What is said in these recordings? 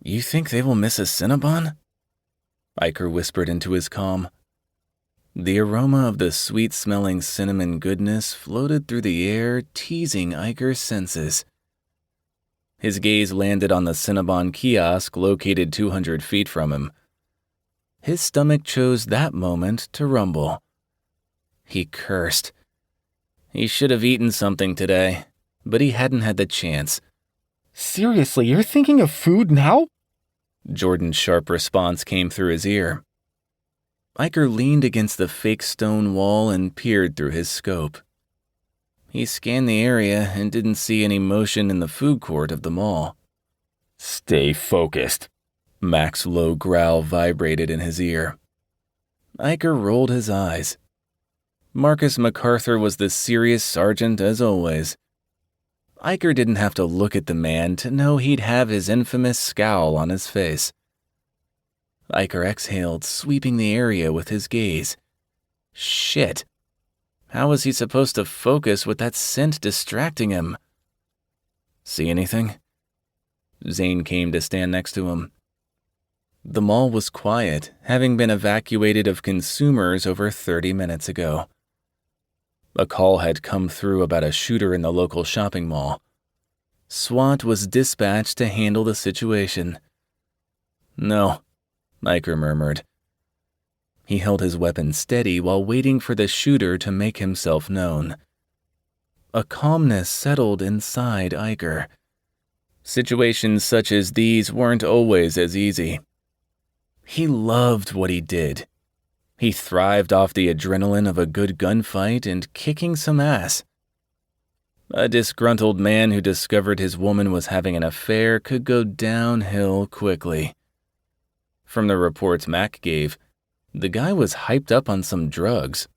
You think they will miss a Cinnabon? Iker whispered into his comm. The aroma of the sweet-smelling cinnamon goodness floated through the air, teasing Iker's senses. His gaze landed on the Cinnabon kiosk located 200 feet from him. His stomach chose that moment to rumble. He cursed. He should have eaten something today, but he hadn't had the chance. Seriously, you're thinking of food now? Jordan's sharp response came through his ear. Iker leaned against the fake stone wall and peered through his scope. He scanned the area and didn't see any motion in the food court of the mall. Stay focused. Mac's low growl vibrated in his ear. Iker rolled his eyes. Marcus MacArthur was the serious sergeant as always. Iker didn't have to look at the man to know he'd have his infamous scowl on his face. Iker exhaled, sweeping the area with his gaze. Shit. How was he supposed to focus with that scent distracting him? See anything? Zane came to stand next to him. The mall was quiet, having been evacuated of consumers over 30 minutes ago. A call had come through about a shooter in the local shopping mall. SWAT was dispatched to handle the situation. No, Iker murmured. He held his weapon steady while waiting for the shooter to make himself known. A calmness settled inside Iker. Situations such as these weren't always as easy. He loved what he did. He thrived off the adrenaline of a good gunfight and kicking some ass. A disgruntled man who discovered his woman was having an affair could go downhill quickly. From the reports Mac gave, the guy was hyped up on some drugs.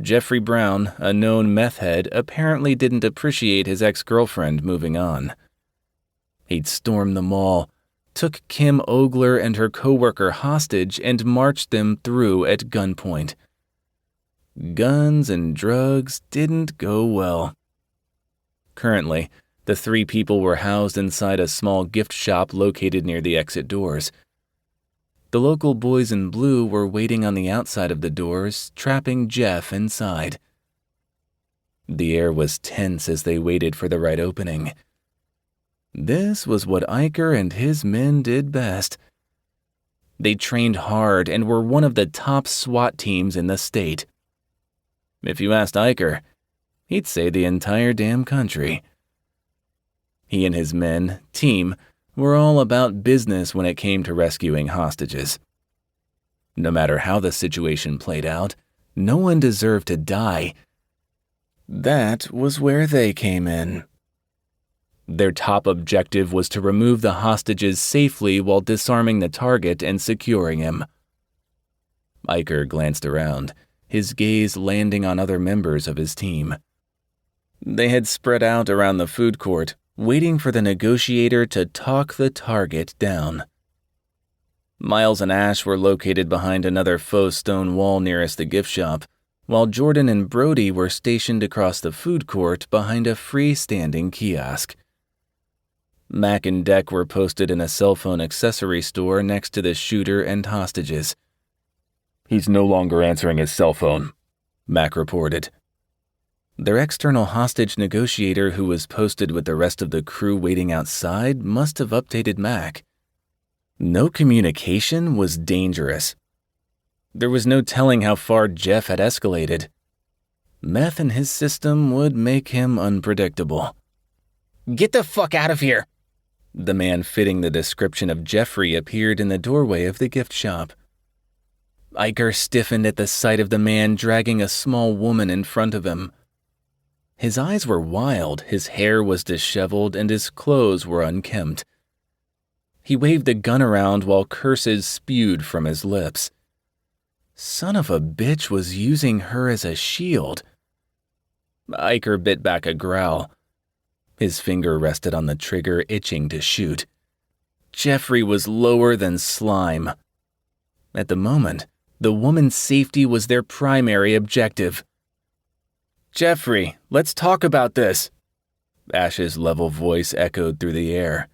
Jeffrey Brown, a known meth head, apparently didn't appreciate his ex-girlfriend moving on. He'd stormed the mall, took Kim Ogler and her coworker hostage, and marched them through at gunpoint. Guns and drugs didn't go well. Currently, the three people were housed inside a small gift shop located near the exit doors. The local boys in blue were waiting on the outside of the doors, trapping Jeff inside. The air was tense as they waited for the right opening. This was what Iker and his men did best. They trained hard and were one of the top SWAT teams in the state. If you asked Iker, he'd say the entire damn country. He and his team, were all about business when it came to rescuing hostages. No matter how the situation played out, no one deserved to die. That was where they came in. Their top objective was to remove the hostages safely while disarming the target and securing him. Iker glanced around, his gaze landing on other members of his team. They had spread out around the food court, waiting for the negotiator to talk the target down. Miles and Ash were located behind another faux stone wall nearest the gift shop, while Jordan and Brody were stationed across the food court behind a freestanding kiosk. Mac and Deck were posted in a cell phone accessory store next to the shooter and hostages. He's no longer answering his cell phone, Mac reported. Their external hostage negotiator, who was posted with the rest of the crew waiting outside, must have updated Mac. No communication was dangerous. There was no telling how far Jeff had escalated. Meth in his system would make him unpredictable. Get the fuck out of here! The man fitting the description of Jeffrey appeared in the doorway of the gift shop. Iker stiffened at the sight of the man dragging a small woman in front of him. His eyes were wild, his hair was disheveled, and his clothes were unkempt. He waved the gun around while curses spewed from his lips. Son of a bitch was using her as a shield. Iker bit back a growl. His finger rested on the trigger, itching to shoot. Jeffrey was lower than slime. At the moment, the woman's safety was their primary objective. Jeffrey, let's talk about this. Ash's level voice echoed through the air.